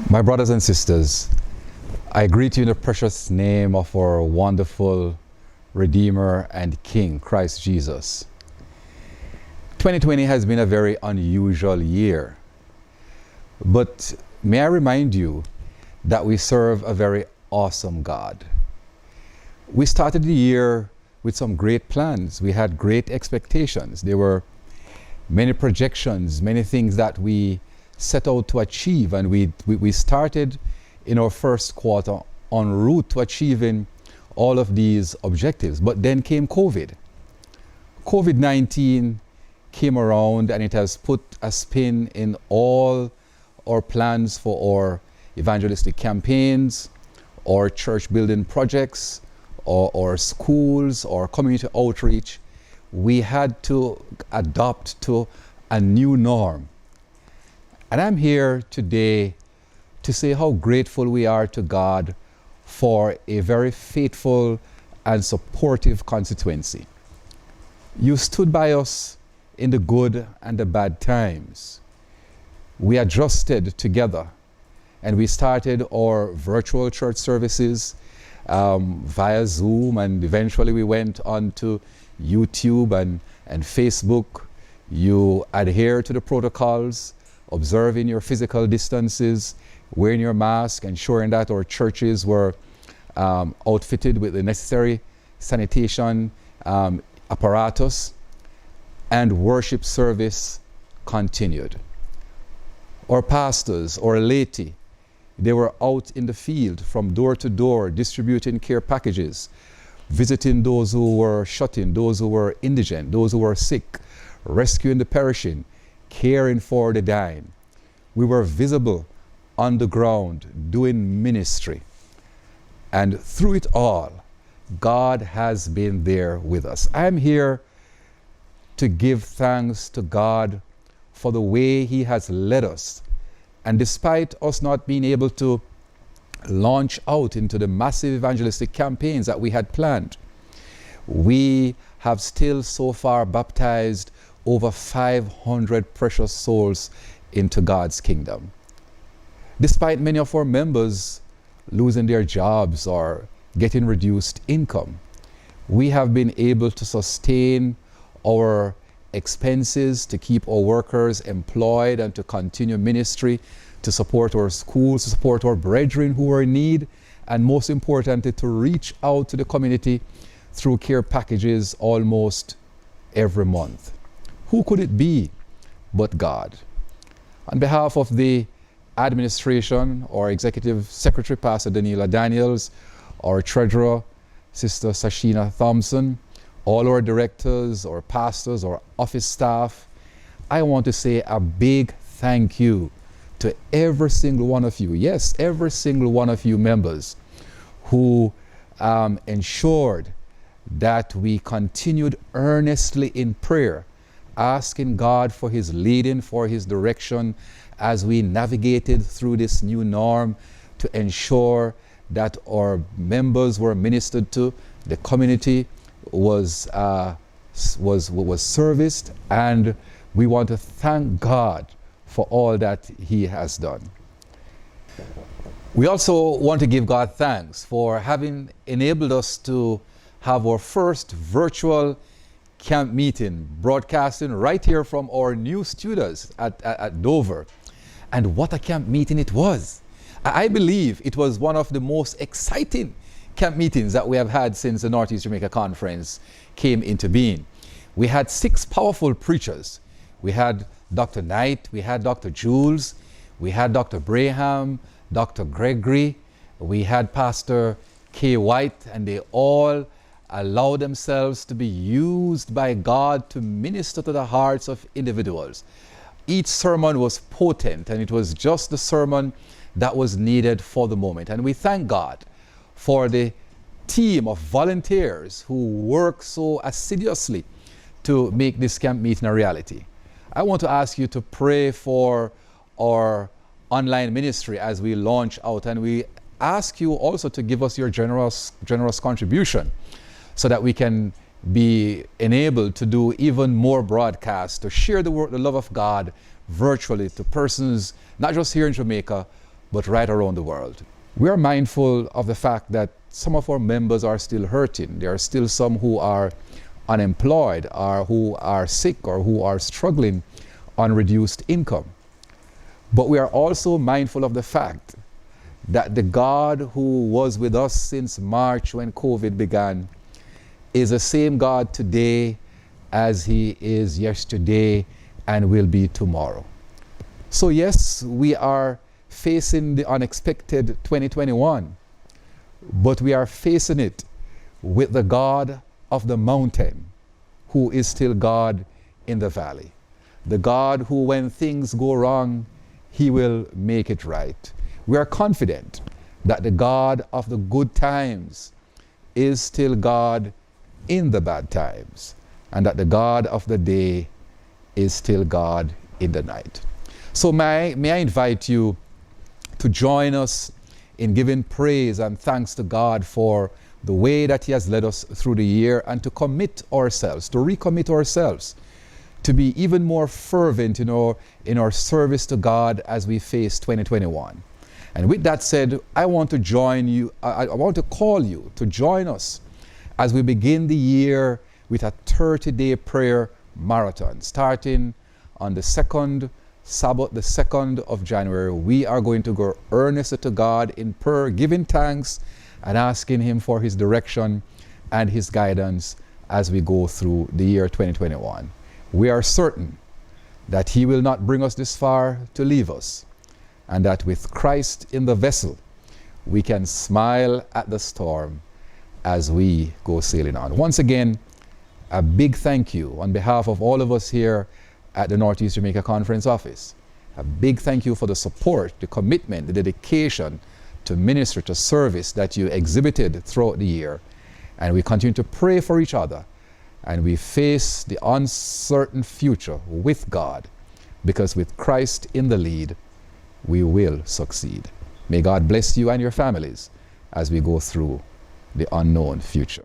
My brothers and sisters, I greet you in the precious name of our wonderful Redeemer and King, Christ Jesus. 2020 has been a very unusual year, but may I remind you that we serve a very awesome God. We started the year with some great plans. We had great expectations. There were many projections, many things that we set out to achieve, and we started in our first quarter en route to achieving all of these objectives. But then came COVID. COVID-19 came around and it has put a spin in all our plans for our evangelistic campaigns, or church building projects, or schools, or community outreach. We had to adapt to a new norm. And I'm here today to say how grateful we are to God for a very faithful and supportive constituency. You stood by us in the good and the bad times. We adjusted together and we started our virtual church services via Zoom, and eventually we went on to YouTube and Facebook. You adhere to the protocols, observing your physical distances, wearing your mask, ensuring that our churches were outfitted with the necessary sanitation apparatus, and worship service continued. Our pastors, our laity, they were out in the field from door to door distributing care packages, visiting those who were shut in, those who were indigent, those who were sick, rescuing the perishing, caring for the dying. We were visible on the ground doing ministry. And through it all, God has been there with us. I'm here to give thanks to God for the way He has led us. And despite us not being able to launch out into the massive evangelistic campaigns that we had planned, we have still so far baptized over 500 precious souls into God's kingdom. Despite many of our members losing their jobs or getting reduced income, we have been able to sustain our expenses, to keep our workers employed and to continue ministry, to support our schools, to support our brethren who are in need, and most importantly, to reach out to the community through care packages almost every month. Who could it be but God? On behalf of the administration, our Executive Secretary, Pastor Daniela Daniels, our Treasurer, Sister Sashina Thompson, all our directors, our pastors, our office staff, I want to say a big thank you to every single one of you. Yes, every single one of you members who ensured that we continued earnestly in prayer, asking God for His leading, for His direction as we navigated through this new norm, to ensure that our members were ministered to, the community was serviced, and we want to thank God for all that He has done. We also want to give God thanks for having enabled us to have our first virtual camp meeting, broadcasting right here from our new studios at Dover. And what a camp meeting it was. I believe it was one of the most exciting camp meetings that we have had since the Northeast Jamaica Conference came into being. We had 6 powerful preachers. We had Dr. Knight, we had Dr. Jules, we had Dr. Braham, Dr. Gregory, we had Pastor K. White, and they all allowed themselves to be used by God to minister to the hearts of individuals. Each sermon was potent, and it was just the sermon that was needed for the moment. And we thank God for the team of volunteers who work so assiduously to make this camp meeting a reality. I want to ask you to pray for our online ministry as we launch out, and we ask you also to give us your generous contribution so that we can be enabled to do even more broadcasts, to share the love of God virtually to persons, not just here in Jamaica, but right around the world. We are mindful of the fact that some of our members are still hurting. There are still some who are unemployed, or who are sick, or who are struggling on reduced income. But we are also mindful of the fact that the God who was with us since March when COVID began is the same God today as he is yesterday and will be tomorrow. So yes, we are facing the unexpected 2021, but we are facing it with the God of the mountain, who is still God in the valley. The God who, when things go wrong, he will make it right. We are confident that the God of the good times is still God in the bad times, and that the God of the day is still God in the night. So may I invite you to join us in giving praise and thanks to God for the way that he has led us through the year, and to commit ourselves, to recommit ourselves, to be even more fervent in our service to God as we face 2021. And with that said, I want to join you, I want to call you to join us as we begin the year with a 30-day prayer marathon. Starting on the second Sabbath, the 2nd of January, we are going to go earnestly to God in prayer, giving thanks and asking him for his direction and his guidance as we go through the year 2021. We are certain that he will not bring us this far to leave us, and that with Christ in the vessel, we can smile at the storm as we go sailing on. Once again, a big thank you on behalf of all of us here at the Northeast Jamaica Conference Office. A big thank you for the support, the commitment, the dedication to minister, to service that you exhibited throughout the year. And we continue to pray for each other, and we face the uncertain future with God, because with Christ in the lead, we will succeed. May God bless you and your families as we go through the unknown future.